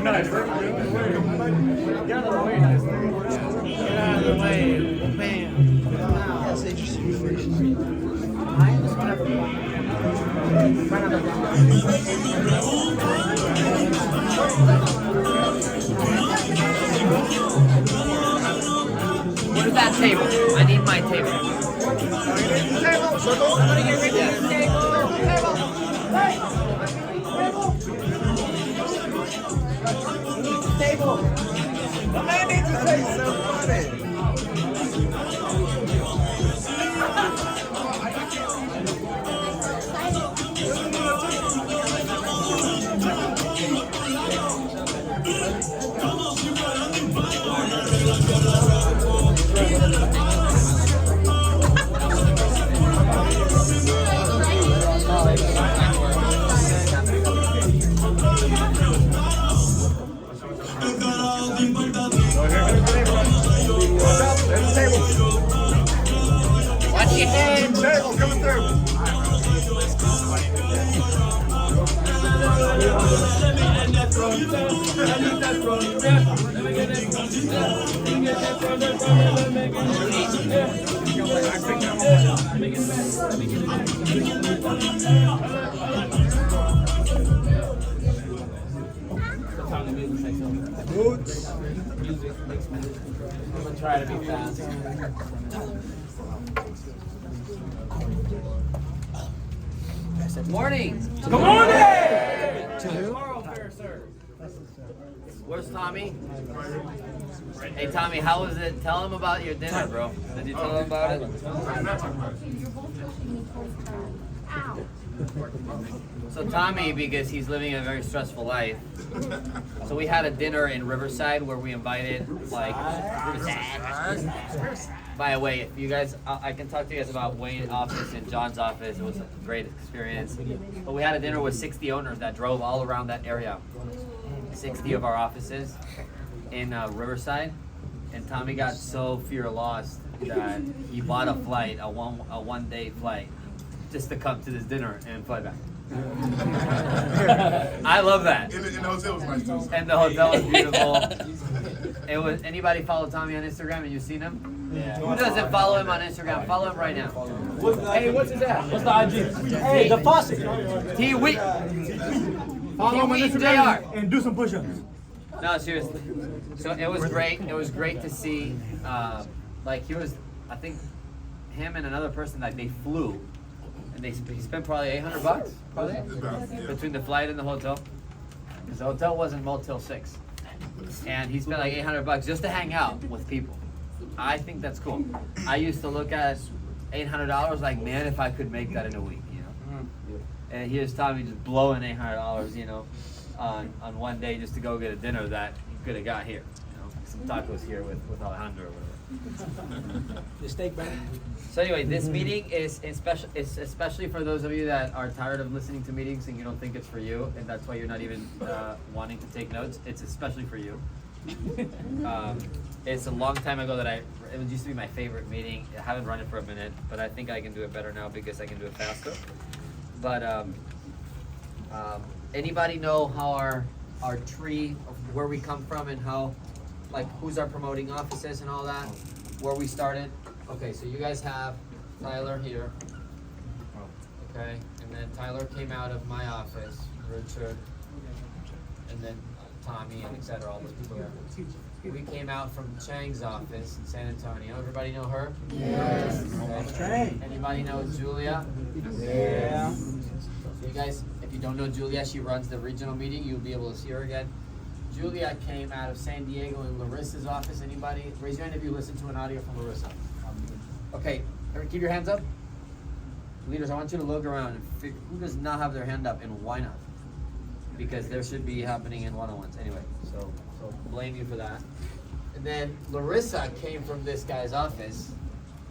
Nice. Get out of the way, nice. Get out of the way. Bam. Yeah, say just situation. Where's that table? I need my table. Somebody get rid of the table. The man needs to say something. Watch your head. Table coming through. Boots. I'm gonna try to be fast. Good morning. Good morning! Where's Tommy? Hey Tommy, how was it? Tell him about your dinner, bro. Did you tell him about it? So Tommy, because he's living a very stressful life, so we had a dinner in Riverside where we invited like. By the way, if you guys, I can talk to you guys about Wayne's office and John's office. It was a great experience. But we had a dinner with 60 owners that drove all around that area. 60 of our offices in Riverside, and Tommy got so fear lost that he bought a flight, a one day flight, just to come to this dinner and fly back. I love that. And the hotel was nice too. And the hotel was beautiful. It was. Anybody follow Tommy on Instagram and you seen him? Yeah. Who doesn't follow him on Instagram? Follow him right now. Hey, what's his app? What's the IG? Hey, the faucet. T Wheat. Follow him on Instagram and do some push-ups. No, seriously. So it was great. It was great to see. Like he was, I think, him and another person, like they flew, and he spent probably $800, probably between the flight and the hotel, because the hotel wasn't Motel 6, and he spent like $800 just to hang out with people. I think that's cool. I used to look at $800 like, man, if I could make that in a week, you know. And here's Tommy just blowing $800, you know, on one day just to go get a dinner that he could have got here, you know, some tacos here with Alejandro or whatever. The steak bag. So anyway, this meeting is especially for those of you that are tired of listening to meetings and you don't think it's for you, and that's why you're not even wanting to take notes. It's especially for you. It's a long time ago that it used to be my favorite meeting. I haven't run it for a minute, but I think I can do it better now because I can do it faster. But anybody know how our tree of where we come from and how, like, who's our promoting offices and all that, where we started? Okay, so you guys have Tyler here. Okay, and then Tyler came out of my office, Richard, and then Tommy, and etc. All those people there. We came out from Chang's office in San Antonio. Everybody know her? Yes. Okay. Anybody know Julia? Yeah. So you guys, if you don't know Julia, she runs the regional meeting. You'll be able to see her again. Julia came out of San Diego in Larissa's office. Anybody? Raise your hand if you listen to an audio from Larissa. Okay, keep your hands up. Leaders, I want you to look around and figure who does not have their hand up and why not? Because there should be happening in one-on-ones. Anyway, so blame you for that. And then Larissa came from this guy's office.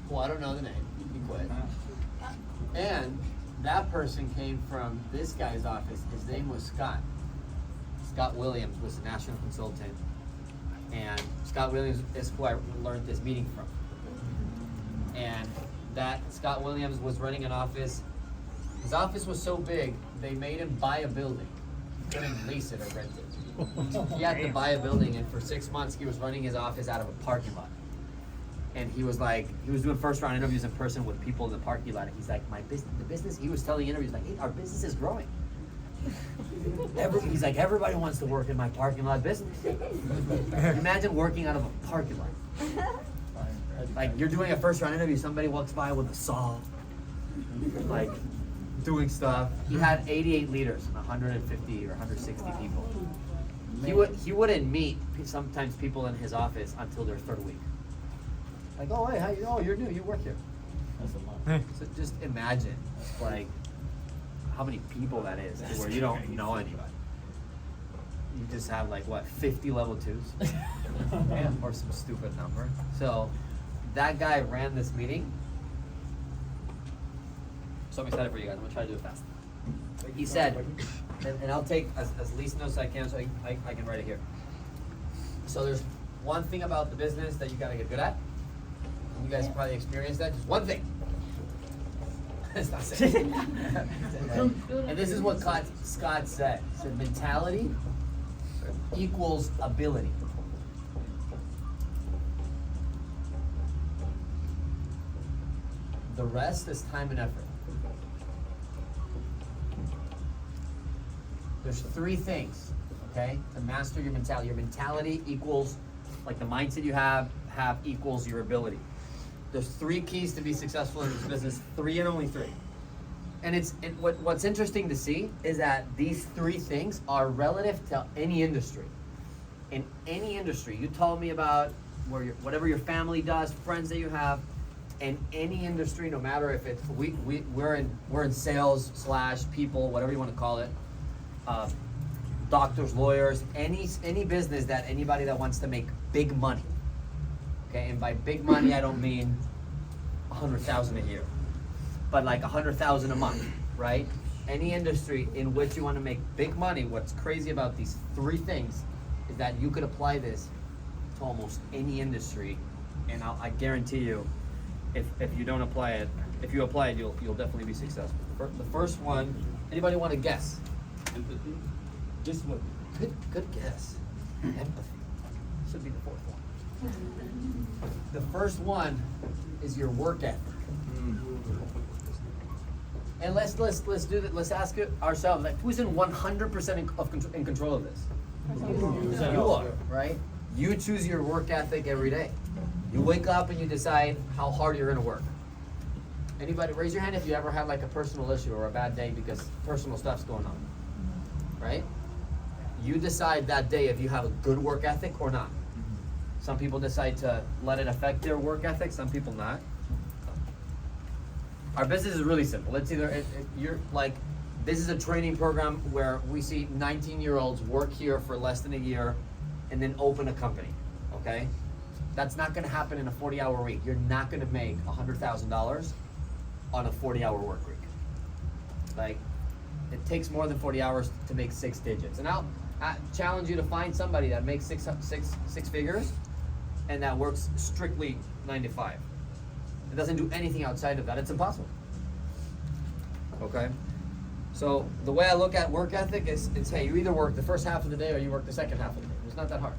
Well, I don't know the name. He quit. And that person came from this guy's office. His name was Scott. Scott Williams was a national consultant. And Scott Williams is who I learned this meeting from. And that Scott Williams was running an office His office was so big, they made him buy a building. He couldn't lease it or rent it. He had to buy a building, and for 6 months, he was running his office out of a parking lot. And he was doing first round interviews in person with people in the parking lot. And he's like, the business, he was telling interviews like, hey, our business is growing. He's like, everybody wants to work in my parking lot business. Imagine working out of a parking lot. Like, you're doing a first round interview, somebody walks by with a saw, like, doing stuff. He had 88 leaders and 150 or 160 people. He wouldn't meet sometimes people in his office until their third week. Like, oh, hey, you're new, you work here. That's a lot. So just imagine, like, how many people that is to where you don't know anybody. You just have, like, what, 50 level 2s? Or some stupid number. So that guy ran this meeting. So I'm excited for you guys. I'm gonna try to do it fast. He said, and I'll take as least notes as I can so I can write it here. So there's one thing about the business that you gotta get good at. You guys probably experienced that. Just one thing. It's not saying. And this is what Scott said. He said mentality equals ability. The rest is time and effort. There's 3 things, okay, to master your mentality. Your mentality equals, like the mindset you have equals your ability. There's 3 keys to be successful in this business, 3 and only 3. And what's interesting to see is that these 3 things are relative to any industry. In any industry, you told me about whatever your family does, friends that you have, in any industry, no matter if it's we're in sales / people, whatever you want to call it, doctors, lawyers, any business that anybody that wants to make big money. Okay, and by big money, I don't mean 100,000 a year, but like 100,000 a month, right? Any industry in which you want to make big money, what's crazy about these 3 things is that you could apply this to almost any industry, and I guarantee you, if you don't apply it, if you apply it, you'll definitely be successful. The first one, anybody want to guess? Empathy. Just what? Good guess. Empathy should be the 4th one. The first one is your work ethic. And let's do that. Let's ask it ourselves. Like, who's in 100% in control of this? You are, right? You choose your work ethic every day. You wake up and you decide how hard you're gonna work. Anybody, raise your hand if you ever had like a personal issue or a bad day because personal stuff's going on, right? You decide that day if you have a good work ethic or not. Some people decide to let it affect their work ethic, some people not. Our business is really simple. It's either, you're like, this is a training program where we see 19-year-olds work here for less than a year and then open a company, okay? That's not gonna happen in a 40-hour week. You're not gonna make $100,000 on a 40-hour work week. Like, it takes more than 40 hours to make 6 digits. And I challenge you to find somebody that makes six figures and that works strictly 9 to 5. It doesn't do anything outside of that. It's impossible. Okay? So the way I look at work ethic is, hey, you either work the first half of the day or you work the second half of the day. It's not that hard.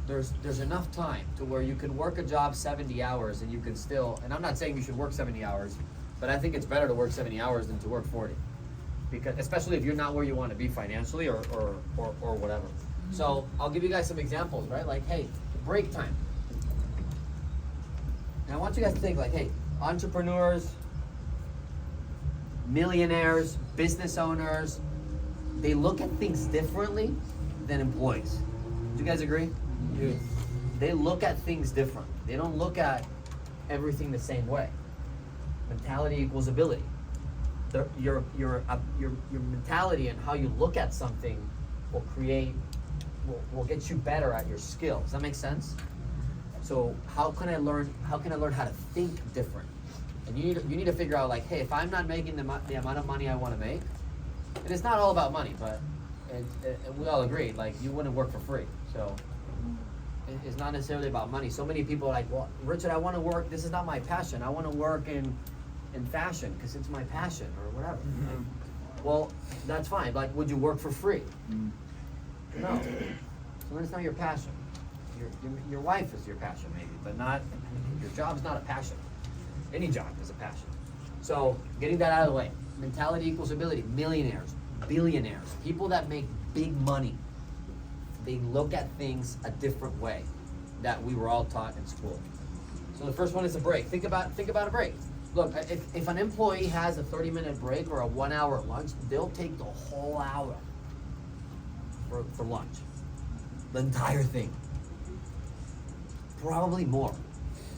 There's enough time to where you can work a job 70 hours and you can still, and I'm not saying you should work 70 hours, but I think it's better to work 70 hours than to work 40. Because, especially if you're not where you want to be financially or whatever. So I'll give you guys some examples, right? Like, hey, break time. And I want you guys to think like, hey, entrepreneurs, millionaires, business owners, they look at things differently than employees. Do you guys agree? Yes. They look at things different. They don't look at everything the same way. Mentality equals ability. Your mentality and how you look at something will get you better at your skill. Does that make sense? So how can I learn how to think different? And you need to figure out like, hey, if I'm not making the amount of money I want to make, and it's not all about money, but we all agree, like you wouldn't work for free. So it's not necessarily about money. So many people are like, well, Richard, I want to work. This is not my passion. I want to work in in fashion because it's my passion or whatever. Well, that's fine. Like, would you work for free? No. So then it's not your passion. Your wife is your passion maybe, but not, your job's not a passion. Any job is a passion. So getting that out of the way. Mentality equals ability. Millionaires, billionaires, people that make big money, they look at things a different way that we were all taught in school. So the first one is a break. Think about a break. Look, if an employee has a 30-minute break or a 1-hour lunch, they'll take the whole hour for lunch. The entire thing. Probably more.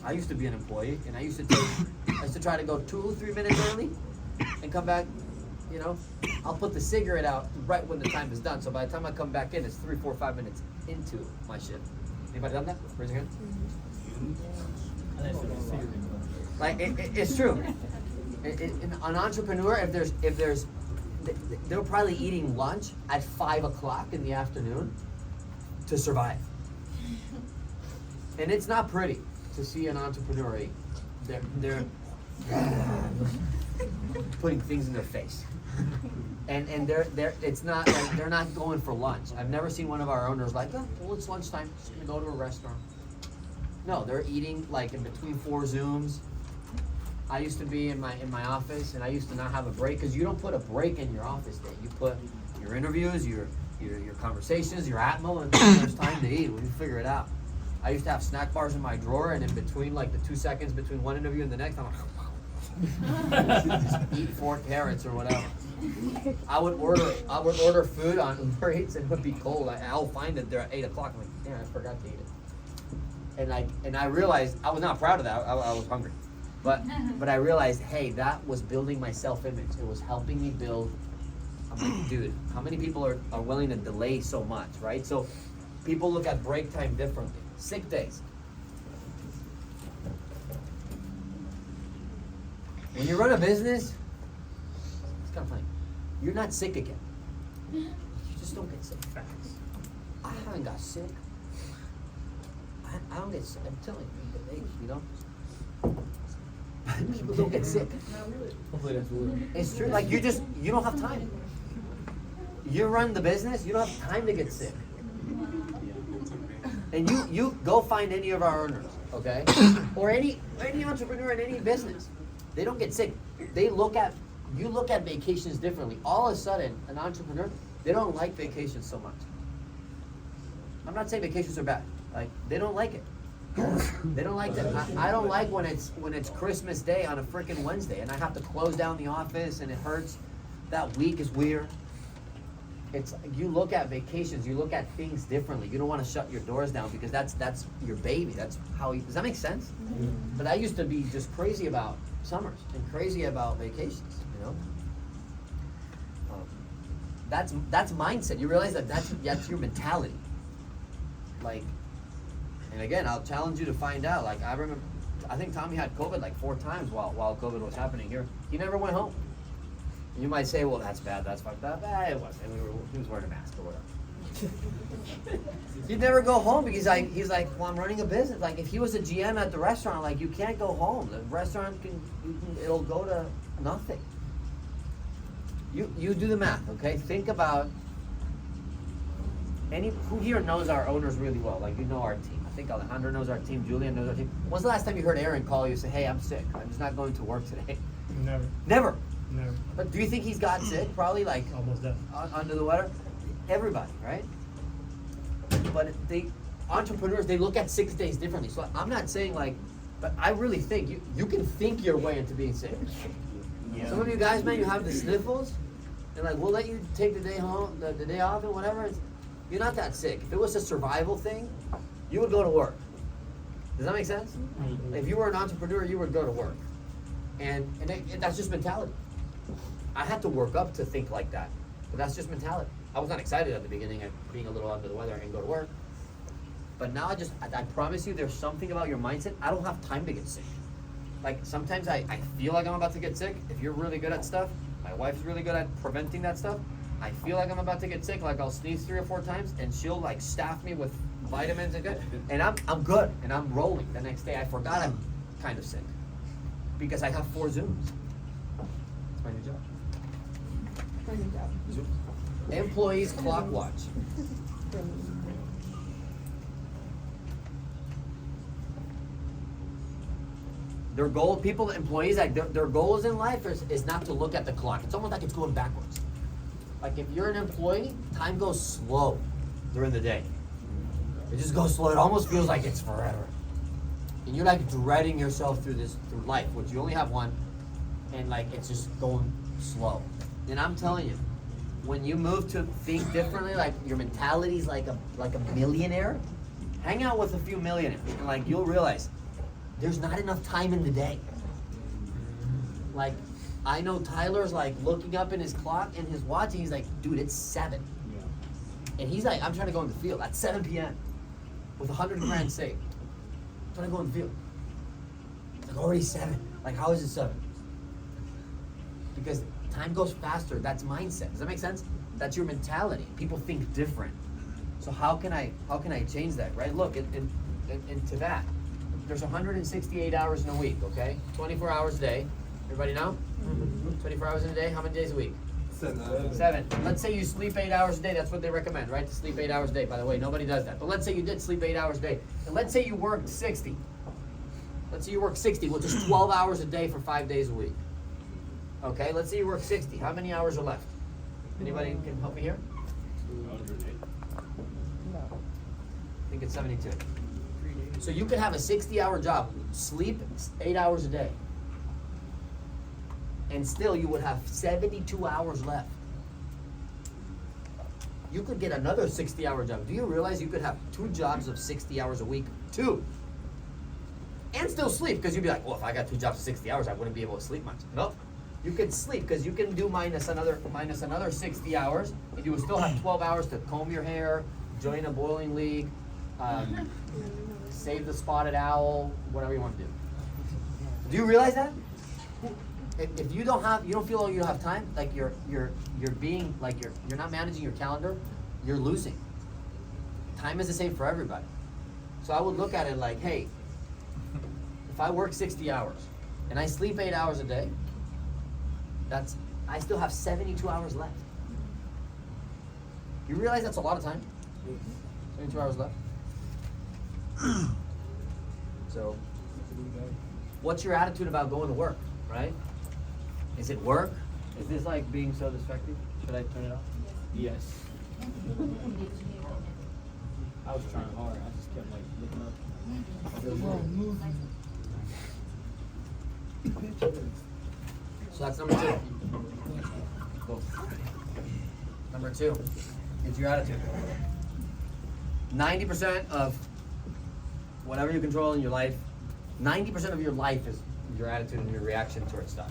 I used to be an employee, and I used to try to go 2-3 minutes early and come back, you know. I'll put the cigarette out right when the time is done, so by the time I come back in, it's 3, 4, 5 minutes into my shift. Anybody done that? Raise your hand. Like, it's true. An entrepreneur, if there's, they're probably eating lunch at 5 o'clock in the afternoon to survive. And it's not pretty to see an entrepreneur eat. They're putting things in their face. And they're it's not like they're not going for lunch. I've never seen one of our owners like, oh, well, it's lunchtime, just gonna go to a restaurant. No, they're eating like in between 4 Zooms. I used to be in my office, and I used to not have a break, because you don't put a break in your office day. You put your interviews, your conversations, your Atmo, and then there's time to eat. We figure it out. I used to have snack bars in my drawer, and in between like the 2 seconds between one interview and the next, I'm like, just eat 4 carrots or whatever. I would order food on Uber Eats, and it would be cold. I'll find it there at 8 o'clock. I'm like, damn, I forgot to eat it. And I realized I was not proud of that. I was hungry, but I realized, hey, that was building my self-image. It was helping me build. I'm like, dude, how many people are willing to delay so much, right? So people look at break time differently. Sick days. When you run a business, it's kind of funny. You're not sick again. You just don't get sick. Facts. I haven't got sick. I don't get sick. I'm telling you, people don't get sick. Hopefully that's real. It's true. Like, you don't have time. You run the business, you don't have time to get sick. And you go find any of our earners, okay? Or any entrepreneur in any business. They don't get sick. You look at vacations differently. All of a sudden, an entrepreneur, they don't like vacations so much. I'm not saying vacations are bad. Like, they don't like it. They don't like that. I don't like when it's Christmas Day on a freaking Wednesday and I have to close down the office and it hurts. That week is weird. It's, you look at vacations, you look at things differently. You don't want to shut your doors down because that's your baby. That's how does that make sense? Mm-hmm. But I used to be just crazy about summers and crazy about vacations, you know? That's mindset. You realize that's your mentality. Like, and again, I'll challenge you to find out. Like, I think Tommy had COVID like 4 times while COVID was happening here. He never went home. You might say, well, that's bad, that's fucked up. It wasn't. He was wearing a mask or whatever. He'd never go home because he's like, well, I'm running a business. Like, if he was a GM at the restaurant, like, you can't go home. The restaurant it'll go to nothing. You do the math, okay? Think about who here knows our owners really well. Like, you know our team. I think Alejandro knows our team. Julian knows our team. When's the last time you heard Aaron call you and say, hey, I'm sick. I'm just not going to work today? Never. Never. Never. But do you think he's got sick? Probably, like, Almost dead. Under the weather. Everybody, right? But entrepreneurs, they look at 6 days differently. So I'm not saying, like, but I really think you can think your way into being sick. Yeah. Some of you guys, man, you have the sniffles, and like, we'll let you take the day home, the day off and whatever. You're not that sick. If it was a survival thing, you would go to work. Does that make sense? Mm-hmm. If you were an entrepreneur, you would go to work. And that's just mentality. I had to work up to think like that, but that's just mentality. I was not excited at the beginning at being a little under the weather and go to work. But now I promise you, there's something about your mindset. I don't have time to get sick. Like, sometimes I feel like I'm about to get sick. If you're really good at stuff, my wife's really good at preventing that stuff. I feel like I'm about to get sick. Like, I'll sneeze 3 or 4 times and she'll like staff me with vitamins and good. And I'm good and I'm rolling. The next day I forgot I'm kind of sick because I have 4 Zooms. Find your job. Employees clock watch. Their goal, people, employees, like their goals in life is not to look at the clock. It's almost like it's going backwards. Like if you're an employee, time goes slow during the day. It just goes slow. It almost feels like it's forever. And you're like dreading yourself through life, which you only have one, and like it's just going slow. And I'm telling you, when you move to think differently, like your mentality's like a millionaire, hang out with a few millionaires, and like you'll realize there's not enough time in the day. Like, I know Tyler's like looking up in his clock and his watch, and he's like, dude, it's 7. And he's like, I'm trying to go in the field at 7 p.m. with 100 grand saved. I'm trying to go in the field. It's like already 7. Like, how is it 7? Because time goes faster. That's mindset. Does that make sense? That's your mentality. People think different. So how can I change that, right? Look, into that. There's 168 hours in a week, okay? 24 hours a day. Everybody know? 24 hours in a day. How many days a week? 7. Let's say you sleep 8 hours a day. That's what they recommend, right? To sleep 8 hours a day. By the way, nobody does that. But let's say you did sleep 8 hours a day. And let's say you worked 60. Let's say you work 60, which is 12 hours a day for 5 days a week. Okay, let's say you work 60. How many hours are left? Anybody can help me here? I think it's 72. So you could have a 60-hour job, sleep 8 hours a day, and still you would have 72 hours left. You could get another 60-hour job. Do you realize you could have 2 jobs of 60 hours a week? 2. And still sleep, because you'd be like, well, if I got 2 jobs of 60 hours, I wouldn't be able to sleep much. Nope. You could sleep, because you can do minus another 60 hours, and you would still have 12 hours to comb your hair, join a bowling league, save the spotted owl, whatever you want to do. Do you realize that? If you don't feel like you don't have time, like you're being like you're not managing your calendar, you're losing. Time is the same for everybody. So I would look at it like, hey, if I work 60 hours and I sleep 8 hours a day, I still have 72 hours left. You realize that's a lot of time? 72 hours left. So, what's your attitude about going to work, right? Is it work? Is this like being so distracting? Should I turn it off? Yes. I was trying hard. I just kept like looking up. So that's number 2. Cool. Number 2, it's your attitude. 90% of whatever you control in your life, 90% of your life is your attitude and your reaction towards stuff.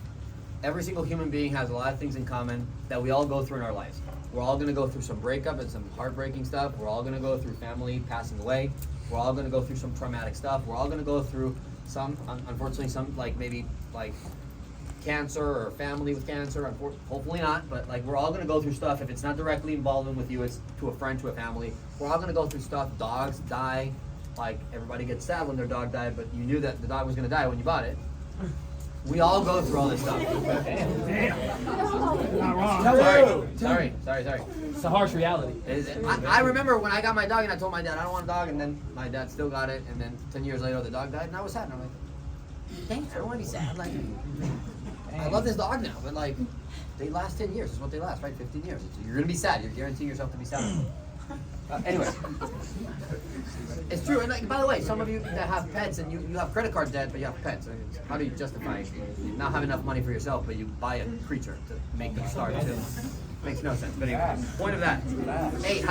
Every single human being has a lot of things in common that we all go through in our lives. We're all going to go through some breakup and some heartbreaking stuff. We're all going to go through family passing away. We're all going to go through some traumatic stuff. We're all going to go through some, unfortunately, some like maybe like cancer or family with cancer. Hopefully not, but like we're all going to go through stuff. If it's not directly involving with you, it's to a friend, to a family. We're all going to go through stuff. Dogs die. Like everybody gets sad when their dog died, but you knew that the dog was going to die when you bought it. We all go through all this stuff. Not wrong. Sorry. It's a harsh reality. I remember when I got my dog and I told my dad I don't want a dog, and then my dad still got it, and then 10 years later the dog died, and I was sad, and I'm like, dang, I don't want to be sad. Like, I love this dog now, but like, they last 10 years. Is what they last, right? 15 years. You're gonna be sad. You're guaranteeing yourself to be sad. Anyway, it's true. And like, by the way, some of you that have pets and you have credit card debt, but you have pets. I mean, how do you justify not having enough money for yourself, but you buy a creature to make them starve too? Makes no sense. But anyway, point of that. Hey,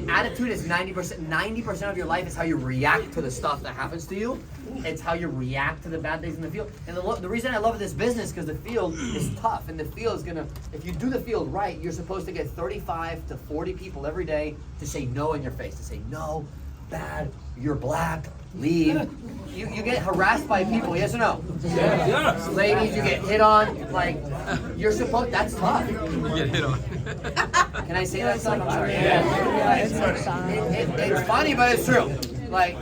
attitude is 90%. 90% of your life is how you react to the stuff that happens to you. It's how you react to the bad things in the field. And the reason I love this business because the field is tough, and the field is gonna. If you do the field right, you're supposed to get 35 to 40 people every day to say no in your face. To say no, bad, you're black, leave. You get harassed by people, yes or no? Yes. Ladies, you get hit on. Like you're supposed. That's tough. You get hit on. Can I say that stuff? I'm sorry. Yeah. It's funny, but it's true. Like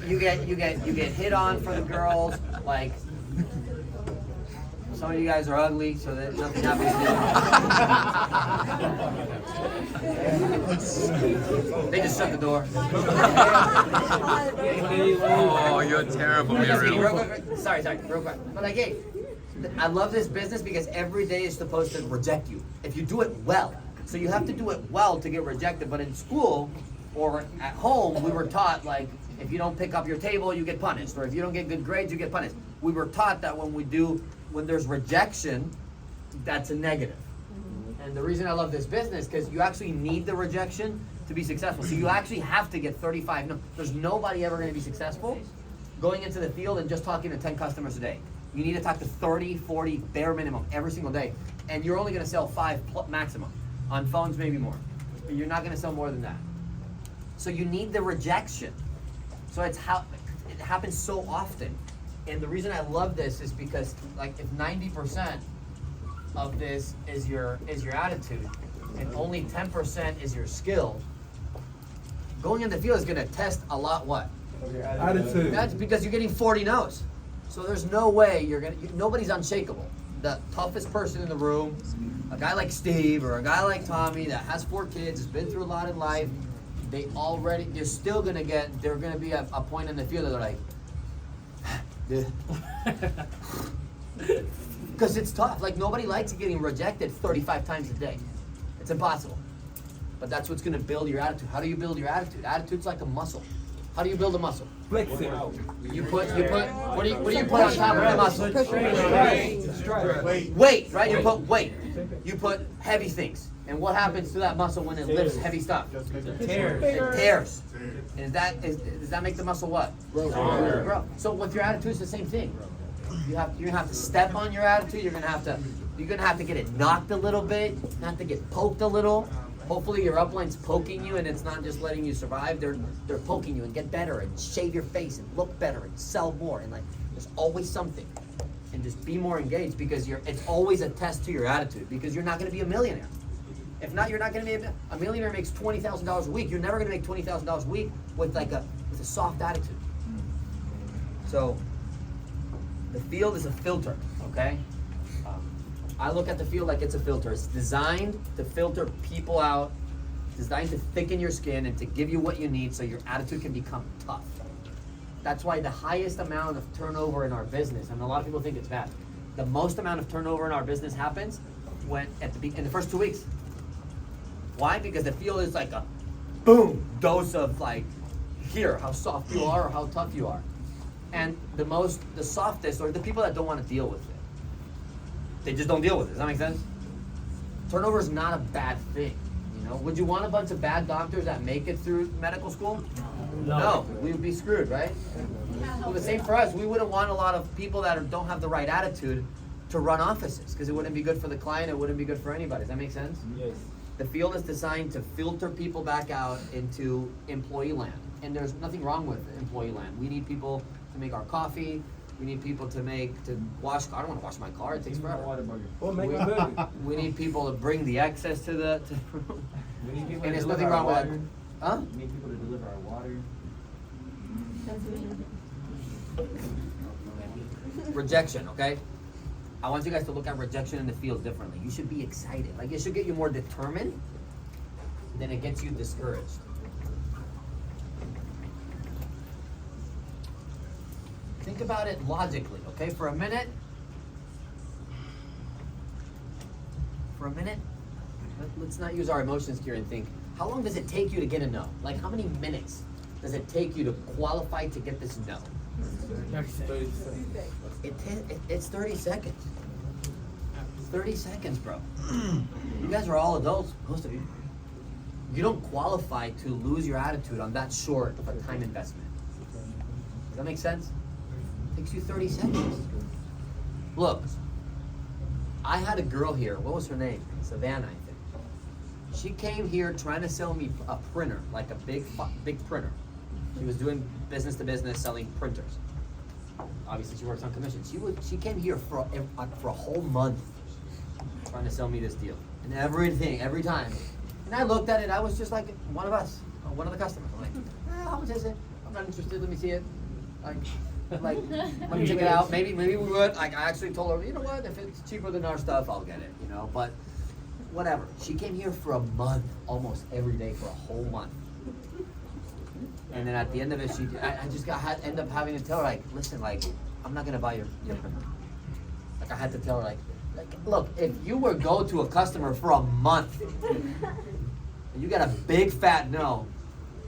you get hit on for the girls. Like Some of you guys are ugly, so that nothing happens to you. They just shut the door. Oh, you're terrible, Muriel. Sorry, real quick. But like, hey, I love this business because every day is supposed to reject you if you do it well. So you have to do it well to get rejected. But in school or at home, we were taught like if you don't pick up your table, you get punished, or if you don't get good grades, you get punished. We were taught that when there's rejection, that's a negative. And the reason I love this business because you actually need the rejection to be successful. So you actually have to get 35 no. There's nobody ever going to be successful going into the field and just talking to 10 customers a day. You need to talk to 30, 40 bare minimum every single day. And you're only going to sell 5 maximum. On phones, maybe more. But you're not going to sell more than that. So you need the rejection. So it happens so often. And the reason I love this is because like if 90% of this is your attitude and only 10% is your skill, going in the field is going to test a lot what? Attitude. That's because you're getting 40 no's. So there's no way nobody's unshakable. The toughest person in the room, a guy like Steve or a guy like Tommy that has 4 kids, has been through a lot in life, they're gonna be a point in the field that they're like, because it's tough. Like nobody likes getting rejected 35 times a day. It's impossible. But that's what's gonna build your attitude. How do you build your attitude? Attitude's like a muscle. How do you build a muscle? Flex it. You put what do you put on top of the muscle? Weight, right? You put weight. You put heavy things. And what happens to that muscle when it lifts heavy stuff? It tears. And does that make the muscle what? Grow. So with your attitude, it's the same thing. You're gonna have to step on your attitude. You're gonna have to get it knocked a little bit. You have to get poked a little. Hopefully your upline's poking you and it's not just letting you survive. They're poking you and get better and shave your face and look better and sell more and like there's always something. And just be more engaged because it's always a test to your attitude because you're not gonna be a millionaire. If not, you're not gonna be a millionaire makes $20,000 a week. You're never gonna make $20,000 a week with a soft attitude. So the field is a filter, okay? I look at the field like it's a filter. It's designed to filter people out, designed to thicken your skin and to give you what you need so your attitude can become tough. That's why the highest amount of turnover in our business, and a lot of people think it's bad, the most amount of turnover in our business happens in the first 2 weeks. Why? Because the field is like a boom dose of like, here, how soft you are or how tough you are. And the softest are the people that don't want to deal with it. They just don't deal with it. Does that make sense? Turnover is not a bad thing. You know, would you want a bunch of bad doctors that make it through medical school? No, we would be screwed, right? Well, the same for us. We wouldn't want a lot of people that don't have the right attitude to run offices because it wouldn't be good for the client. It wouldn't be good for anybody. Does that make sense? Yes. The field is designed to filter people back out into employee land, and there's nothing wrong with employee land. We need people to make our coffee. We need people to wash. I don't want to wash my car. It takes forever. Well, make a burger. We need people to bring the access to the. We need people And to there's deliver nothing our wrong with water. that. Huh? We need people to deliver our water. Rejection, okay? I want you guys to look at rejection in the field differently. You should be excited. Like it should get you more determined than it gets you discouraged. Think about it logically, okay? For a minute, let's not use our emotions here and think, how long does it take you to get a no? Like how many minutes does it take you to qualify to get this no? 30 It's 30 seconds. 30 seconds, bro. You guys are all adults, most of you. You don't qualify to lose your attitude on that short of a time investment. Does that make sense? It takes you 30 seconds. Look, I had a girl here. What was her name? Savannah, I think. She came here trying to sell me a printer, like a big printer. She was doing business to business, selling printers. Obviously, she works on commission. She came here for a whole month trying to sell me this deal. And every time. And I looked at it, I was just like one of us, one of the customers. I'm like, how much is it? I'm not interested, let me see it. Like, Like, let me check it out. Maybe we would. Like, I actually told her, you know what? If it's cheaper than our stuff, I'll get it. You know, but whatever. She came here for a month, almost every day for a whole month. And then at the end of it, I just end up having to tell her, like, listen, like, I'm not gonna buy your printer. Like, I had to tell her, like, look, if you were go to a customer for a month, and you got a big fat no,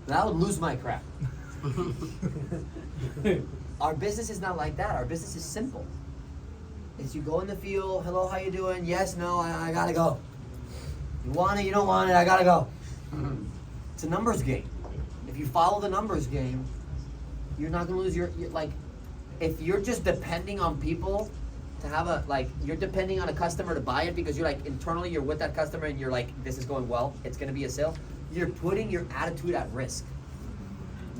then I would lose my crap. Our business is not like that. Our business is simple. It's you go in the field, hello, how you doing? Yes, no, I gotta go. You want it, you don't want it, I gotta go. It's a numbers game. If you follow the numbers game, you're not gonna lose your like, if you're just depending on people to have you're depending on a customer to buy it because you're like, internally you're with that customer and you're like, this is going well, it's gonna be a sale, you're putting your attitude at risk.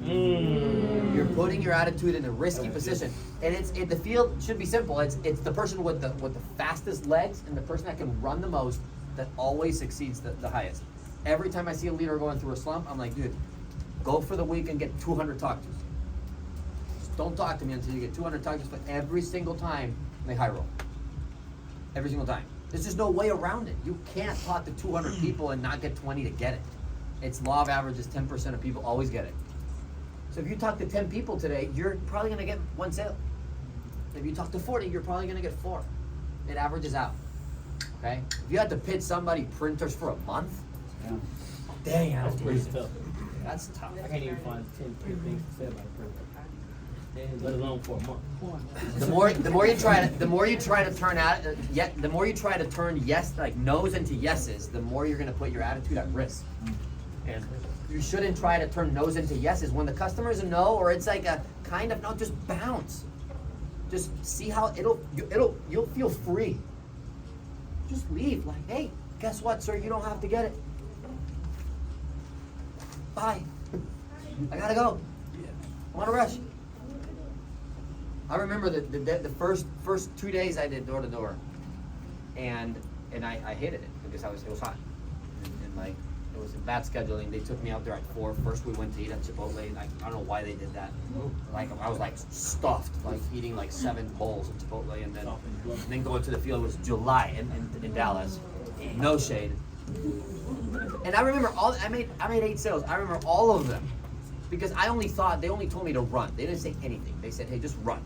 You're putting your attitude in a risky position. And the field should be simple. It's the person with the fastest legs and the person that can run the most that always succeeds the highest. Every time I see a leader going through a slump, I'm like, dude, go for the week and get 200 talk-tos. Just don't talk to me until you get 200 talk-tos, but every single time they high roll. Every single time. There's just no way around it. You can't talk to 200 people and not get 20 to get it. It's law of averages, 10% of people always get it. So if you talk to 10 people today, you're probably gonna get 1 sale. If you talk to 40, you're probably gonna get 4. It averages out, okay? If you had to pitch somebody printers for a month, dang, that's crazy. That's tough. I can't even find 10 things to say about a printer, let alone for a month. The more you try to turn yes, like no's into yeses, the more you're gonna put your attitude at risk. And you shouldn't try to turn no's into yeses. When the customer is a no, or it's like a kind of no, just bounce. Just see how you'll feel free. Just leave, like, hey, guess what, sir? You don't have to get it. Bye. I gotta go. I'm on a rush. I remember the first 2 days I did door to door, and I hated it because it was hot, and like. It was bad scheduling. They took me out there at 4. First we went to eat at Chipotle. Like, I don't know why they did that. Like, I was like stuffed, like eating like 7 bowls of Chipotle, and then going to the field. It was July in Dallas. No shade. And I remember I made 8 sales. I remember all of them because they only told me to run. They didn't say anything. They said, hey, just run.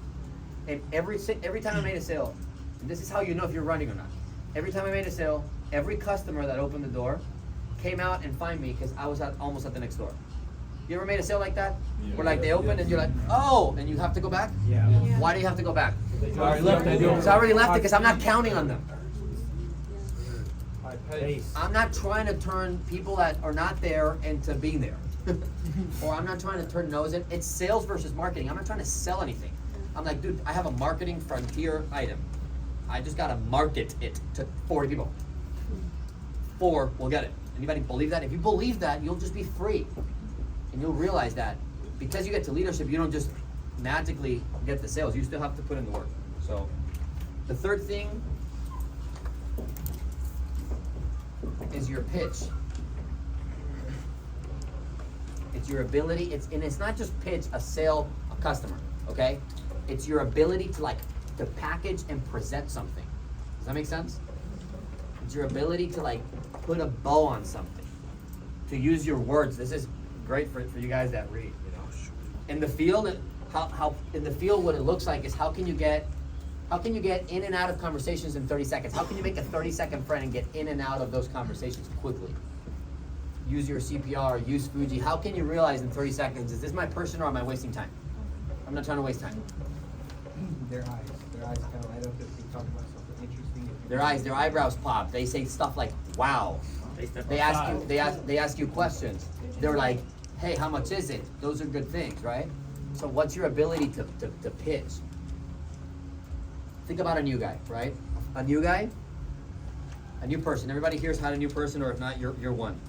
And every time I made a sale, and this is how you know if you're running or not. Every time I made a sale, every customer that opened the door came out and find me because I was almost at the next door. You ever made a sale like that? Yeah. Where like they open and you're like, oh, and you have to go back? Yeah. Why do you have to go back? I already left it. Because I already left it because I'm not counting on them. I'm not trying to turn people that are not there into being there. Or I'm not trying to turn no's in. It's sales versus marketing. I'm not trying to sell anything. I'm like, dude, I have a marketing frontier item. I just gotta market it to 40 people. 4 will get it. Anybody believe that? If you believe that, you'll just be free. And you'll realize that because you get to leadership, you don't just magically get the sales. You still have to put in the work. So the third thing is your pitch. It's your ability, it's not just pitch a sale, a customer, okay? It's your ability to package and present something. Does that make sense? It's your ability to put a bow on something, to use your words. This is great for you guys that read, you know. In the field, how in the field what it looks like is how can you get in and out of conversations in 30 seconds? How can you make a 30-second friend and get in and out of those conversations quickly? Use your CPR, use Fuji. How can you realize in 30 seconds, is this my person or am I wasting time? I'm not trying to waste time. Their eyes kind of light up if you talk about something interesting. Their eyebrows pop. They say stuff like, wow. They ask you questions. They're like, hey, how much is it? Those are good things, right? So what's your ability to pitch? Think about a new guy, right? A new guy, a new person. Everybody here's had a new person, or if not, you're one.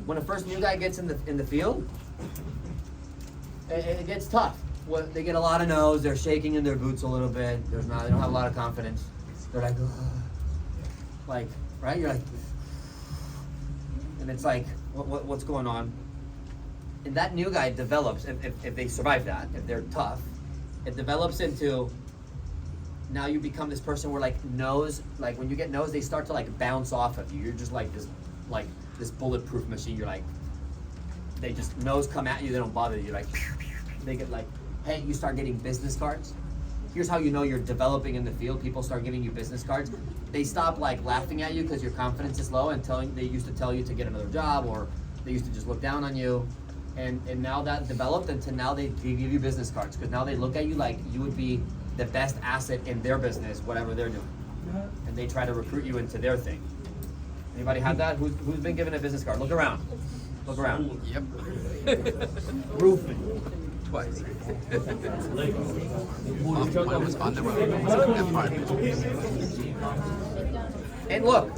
When a first new guy gets in the field, it gets tough. They get a lot of no's. They're shaking in their boots a little bit. They don't have a lot of confidence. They're like, right? You're like, and it's like, what's going on? And that new guy develops, if they survive that, if they're tough, it develops into, now you become this person where like no's, like when you get no's, they start to like bounce off of you. You're just like this bulletproof machine. You're like, they just, no's come at you, they don't bother you. Like, they get like, hey, you start getting business cards. Here's how you know you're developing in the field. People start giving you business cards. They stop like laughing at you because your confidence is low and they used to tell you to get another job, or they used to just look down on you. And now that developed into now they give you business cards because now they look at you like you would be the best asset in their business, whatever they're doing. And they try to recruit you into their thing. Anybody have that? Who's been given a business card? Look around. Look around. Yep. Roofing. Twice. One was on the road. And look,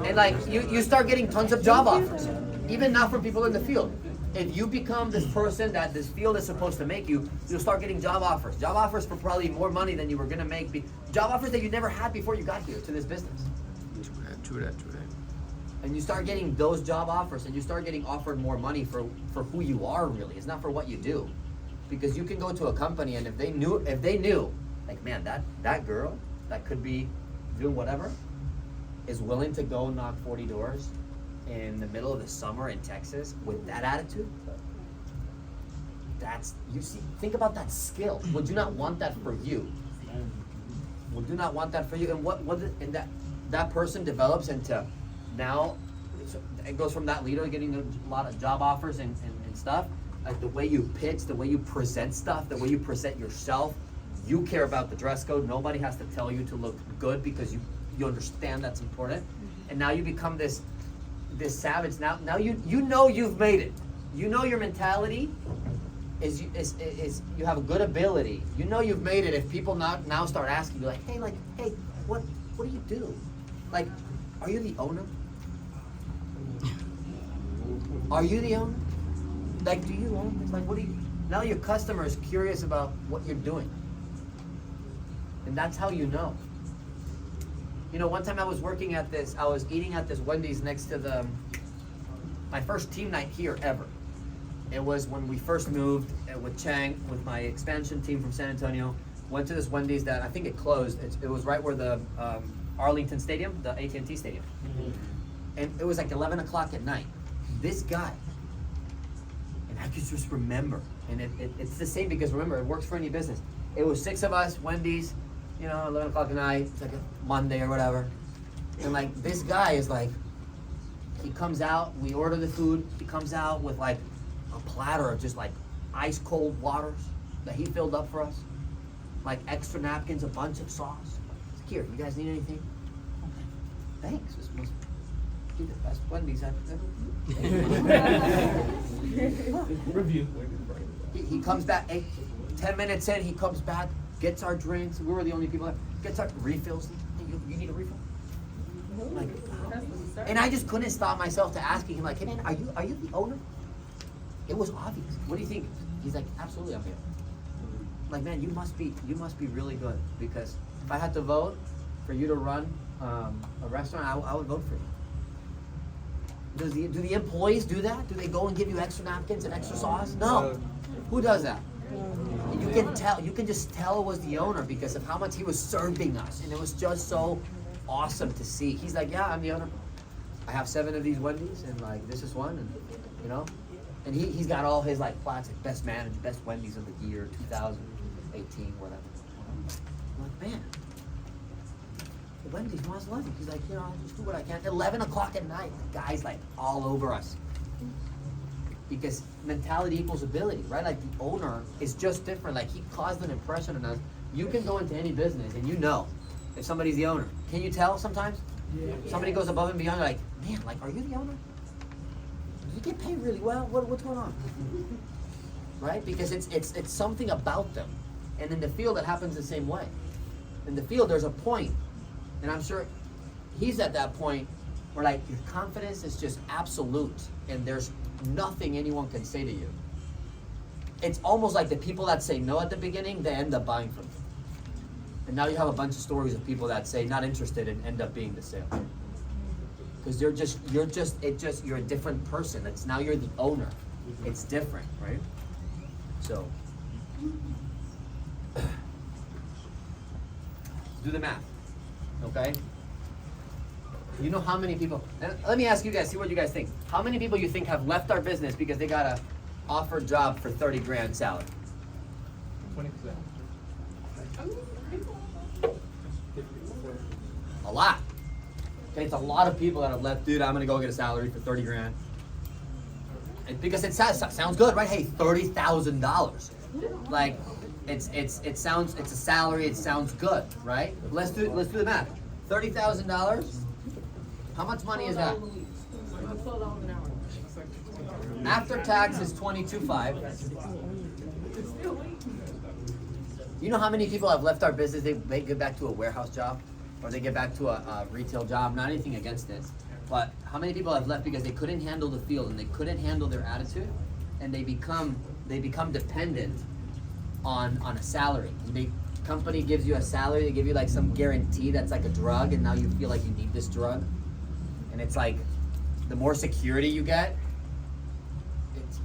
and like you start getting tons of job offers, even not from people in the field. If you become this person that this field is supposed to make you, you'll start getting job offers. Job offers for probably more money than you were gonna make. Job offers that you never had before you got here to this business. True that. And you start getting those job offers, and you start getting offered more money for who you are really. It's not for what you do. Because you can go to a company, and if they knew, like, man, that girl that could be doing whatever is willing to go knock 40 doors in the middle of the summer in Texas with that attitude, think about that skill. Would you not want that for you? Would you not want that for you? And that person develops into, now it goes from that leader getting a lot of job offers and stuff, like the way you pitch, the way you present stuff, the way you present yourself. You care about the dress code. Nobody has to tell you to look good because you understand that's important. And now you become this savage. Now you know you've made it. You know your mentality is you have a good ability. You know you've made it if people now start asking you like, hey, what do you do? Like, are you the owner? Are you the owner? Like, do you own this? Like, what do you? Now your customer is curious about what you're doing. And that's how you know. You know, one time I was eating at this Wendy's next to my first team night here ever. It was when we first moved with Chang, with my expansion team from San Antonio, went to this Wendy's that I think it closed. It was right where the Arlington Stadium, the AT&T Stadium. Mm-hmm. And it was like 11 o'clock at night. This guy, and I could just remember, and it's the same because remember, it works for any business. It was 6 of us, Wendy's, 11 o'clock at night, it's like a Monday or whatever. And like, this guy is like, he comes out, we order the food, he comes out with like a platter of just like ice cold waters that he filled up for us. Like extra napkins, a bunch of sauce. He's like, here, you guys need anything? Okay, thanks, this must be the best Wendy's I've ever Review. He comes back, 10 minutes in, he comes back, gets our drinks. We were the only people there. Gets our refills. Hey, you need a refill? Like, and I just couldn't stop myself to asking him, like, hey man, are you the owner? It was obvious. What do you think? He's like, absolutely, I'm here. Like, man, you must be really good, because if I had to vote for you to run a restaurant, I would vote for you. Do the employees do that? Do they go and give you extra napkins and extra sauce? No. Who does that? You can just tell it was the owner because of how much he was serving us, and it was just so awesome to see. He's like, yeah, I'm the owner. I have 7 of these Wendy's, and like this is one, and and he's got all his like plaques, like best manager, best Wendy's of the year, 2018, whatever. I'm like, man, Wendy's wants love. He's like, I'll just do what I can. 11 o'clock at night, the guy's like all over us. Because mentality equals ability, right? Like the owner is just different. Like he caused an impression on us. You can go into any business and if somebody's the owner. Can you tell sometimes? Yeah. Somebody goes above and beyond, you're like, man, like, are you the owner? You get paid really well. What's going on? Right? Because it's something about them. And in the field, it happens the same way. In the field, there's a point, and I'm sure he's at that point where like your confidence is just absolute, and there's nothing anyone can say to you. It's almost like the people that say no at the beginning, they end up buying from you. And now you have a bunch of stories of people that say not interested and end up being the sale. Because you're a different person. Now you're the owner. It's different, right? So Do the math, okay? You know how many people, and let me ask you guys, see what you guys think. How many people you think have left our business because they got a offered job for 30 grand salary? 20%. A lot. Okay, it's a lot of people that have left, dude, I'm gonna go get a salary for 30 grand. And because it sounds good, right? Hey, $30,000. Like, it sounds, it's a salary, it sounds good, right? Let's do the math. $30,000, how much money is that? After tax is 22.5. You know how many people have left our business, they get back to a warehouse job, or they get back to a retail job, not anything against this, but how many people have left because they couldn't handle the field and they couldn't handle their attitude, and they become dependent on a salary. The company gives you a salary, they give you like some guarantee that's like a drug, and now you feel like you need this drug. And it's like, the more security you get, it's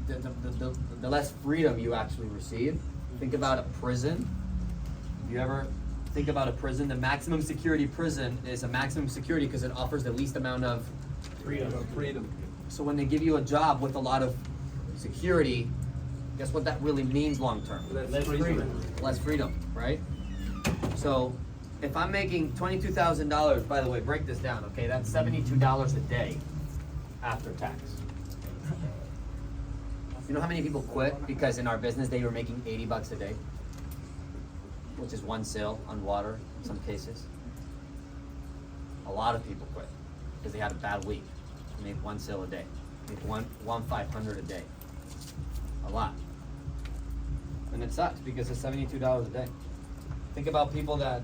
the less freedom you actually receive. Think about a prison. You ever think about a prison? The maximum security prison is a maximum security because it offers the least amount of Freedom. So when they give you a job with a lot of security, guess what that really means long term? Less freedom. Less freedom, right? So if I'm making $22,000, by the way, break this down, okay? That's $72 a day after tax. You know how many people quit because in our business they were making $80 a day? Which is one sale on water in some cases. A lot of people quit because they had a bad week. They make one sale a day. Make one 500 a day. A lot. And it sucks because it's $72 a day. Think about people that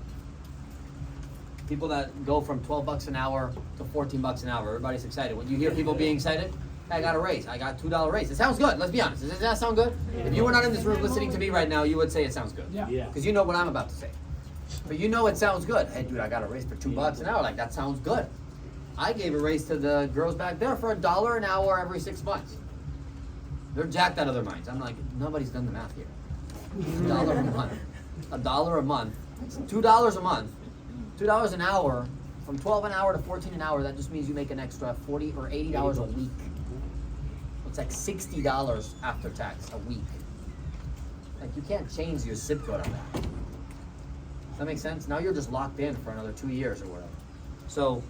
go from 12 bucks an hour to 14 bucks an hour. Everybody's excited. When you hear people being excited, I got a raise. I got $2 raise. It sounds good. Let's be honest. Does that sound good? If you were not in this room listening to me right now, you would say it sounds good. Yeah. Because you know what I'm about to say. But you know it sounds good. Hey, dude, I got a raise for $2 an hour. Like, that sounds good. I gave a raise to the girls back there for $1 an hour every 6 months. They're jacked out of their minds. I'm like, nobody's done the math here. $1 a month. $1 a month. It's $2 a month. $2 an hour. From 12 an hour to 14 an hour, that just means you make an extra $40 or $80 a week. It's like $60 after tax a week. Like, you can't change your zip code on that. Does that make sense? Now you're just locked in for another 2 years or whatever. So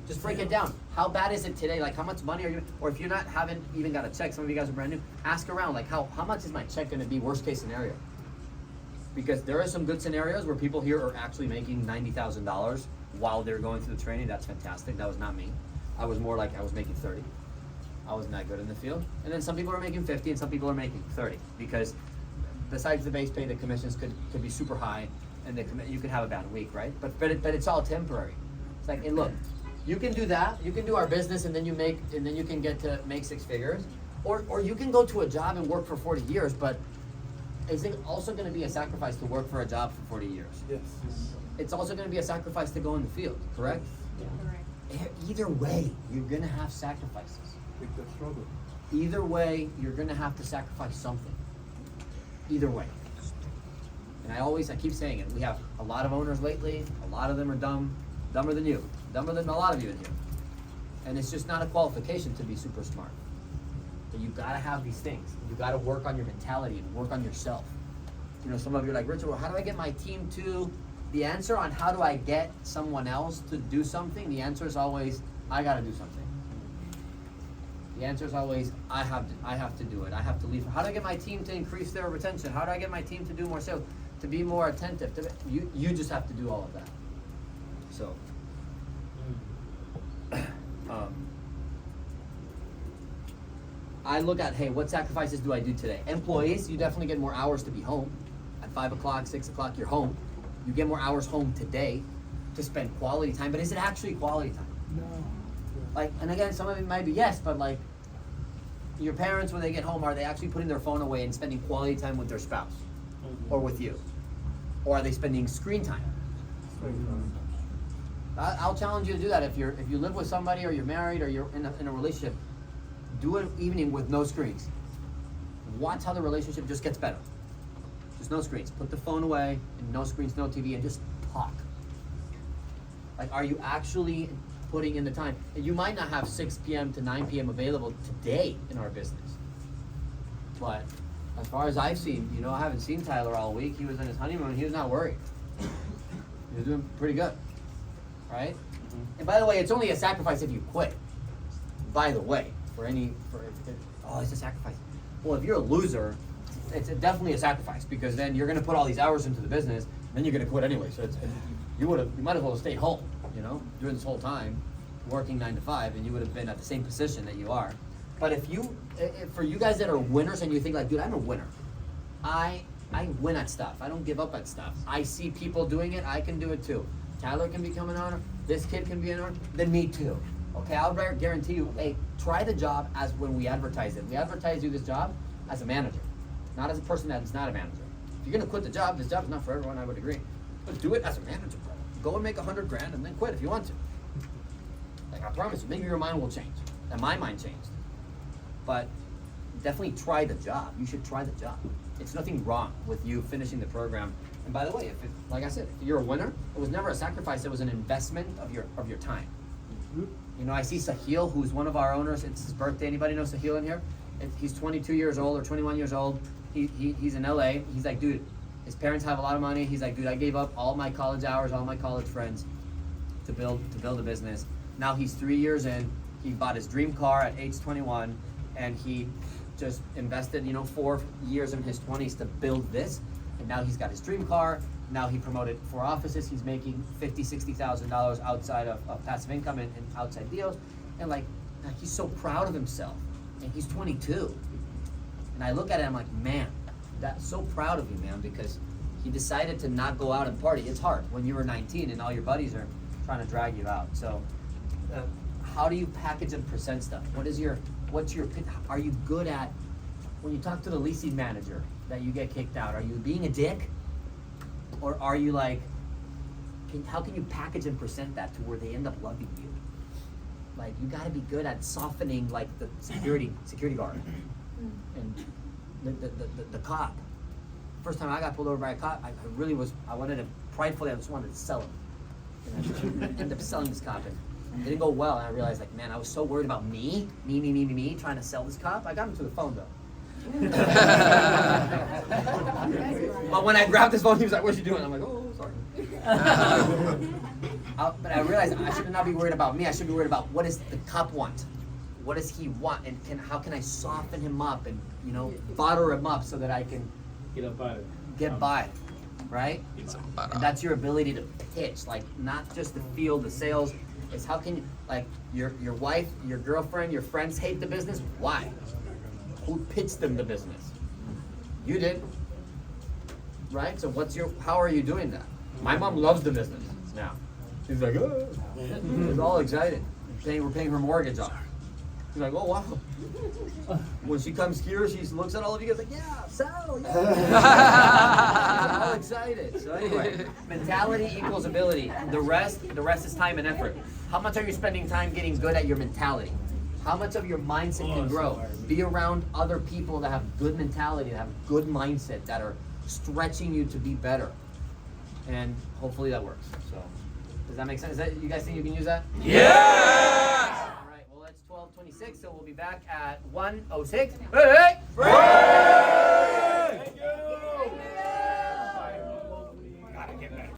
just break it down. How bad is it today? Like, how much money are you, or if you're not, haven't even got a check, some of you guys are brand new, ask around, like, how much is my check gonna be, worst case scenario? Because there are some good scenarios where people here are actually making $90,000 while they're going through the training. That's fantastic. That was not me. I was more like, I was making 30. I wasn't that good in the field. And then some people are making 50 and some people are making 30 because besides the base pay, the commissions could be super high and you could have a bad week, right? But it's all temporary. It's like, hey, look, you can do that. You can do our business and then you can get to make 6 figures. Or you can go to a job and work for 40 years, but is it also going to be a sacrifice to work for a job for 40 years? Yes. It's also going to be a sacrifice to go in the field, correct? Correct. Either way, you're going to have sacrifices. With the struggle. Either way, you're gonna have to sacrifice something. Either way. And I keep saying it, we have a lot of owners lately, a lot of them are dumber than you, dumber than a lot of you in here. And it's just not a qualification to be super smart. But you gotta have these things. You gotta work on your mentality and work on yourself. You know, some of you are like, Richard, well, how do I get my team to? The answer on how do I get someone else to do something, the answer is always, I gotta do something. The answer is always, I have to do it. I have to leave. How do I get my team to increase their retention? How do I get my team to do more sales? To be more attentive? You just have to do all of that. So, I look at, hey, what sacrifices do I do today? Employees, you definitely get more hours to be home. At 5 o'clock, 6 o'clock, you're home. You get more hours home today to spend quality time. But is it actually quality time? No. Like, and again, some of it might be yes, but like, your parents, when they get home, are they actually putting their phone away and spending quality time with their spouse? Or with you? Or are they spending screen time? I'll challenge you to do that. If you live with somebody, or you're married, or you're in a relationship, do an evening with no screens. Watch how the relationship just gets better. Just no screens. Put the phone away and no screens, no TV, and just talk. Like, are you actually putting in the time? And you might not have 6 p.m. to 9 p.m. available today in our business. But as far as I've seen, you know, I haven't seen Tyler all week. He was on his honeymoon. He was not worried. He was doing pretty good, right? And by the way, it's only a sacrifice if you quit. By the way, it's a sacrifice. Well, if you're a loser, it's definitely a sacrifice, because then you're going to put all these hours into the business, and then you're going to quit anyway. So you might as well have stayed home, you know, during this whole time, working 9 to 5, and you would have been at the same position that you are. But for you guys that are winners and you think like, dude, I'm a winner. I win at stuff. I don't give up at stuff. I see people doing it. I can do it too. Tyler can become an owner. This kid can be an owner. Then me too. Okay, I'll guarantee you, hey, try the job as when we advertise it. We advertise you this job as a manager, not as a person that is not a manager. If you're gonna quit the job, this job is not for everyone, I would agree. But do it as a manager, bro. Go and make $100,000 and then quit if you want to. Like, I promise you, maybe your mind will change. And my mind changed. But definitely try the job. You should try the job. It's nothing wrong with you finishing the program. And by the way, like I said, if you're a winner, it was never a sacrifice, it was an investment of your time. You know, I see Sahil, who's one of our owners. It's his birthday. Anybody know Sahil in here? He's 22 years old or 21 years old. He's in LA. He's like, dude, his parents have a lot of money. He's like, dude, I gave up all my college hours, all my college friends to build a business. Now he's 3 years in. He bought his dream car at age 21, and he just invested, 4 years in his 20s to build this. And now he's got his dream car. Now he promoted 4 offices. He's making $50,000, $60,000 outside of passive income and outside deals. And like, he's so proud of himself. And he's 22. And I look at it, I'm like, man, that's so proud of you, man, because he decided to not go out and party. It's hard when you were 19 and all your buddies are trying to drag you out. So how do you package and present stuff? Are you good at, when you talk to the leasing manager that you get kicked out, are you being a dick? Or are you like, how can you package and present that to where they end up loving you? Like, you gotta be good at softening like the security guard and the cop. First time I got pulled over by a cop, I wanted to, pridefully, I just wanted to sell him. And I ended up selling this cop. And it didn't go well, and I realized, like, man, I was so worried about me, trying to sell this cop. I got him to the phone, though. But when I grabbed his phone, he was like, "What's you doing?" I'm like, "Oh, sorry." But I realized I should not be worried about me. I should be worried about what does the cop want? What does he want? And how can I soften him up and, butter him up so that I can get by, right? And that's your ability to pitch, like, not just the field, the sales. It's how can you, like, your wife, your girlfriend, your friends hate the business. Why? Who pitched them the business? You did, right? So how are you doing that? My mom loves the business now. She's like, oh, she's all excited. We're paying her mortgage off. She's like, oh wow. When she comes here, she looks at all of you guys like, yeah, Sal, yeah. She's all excited. So anyway, mentality equals ability. The rest is time and effort. How much are you spending time getting good at your mentality? How much of your mindset can grow? Be around other people that have good mentality, that have good mindset, that are stretching you to be better. And hopefully that works. So, does that make sense? You guys think you can use that? Yeah! All right, well, it's 12:26, so we'll be back at 1:06. Hey!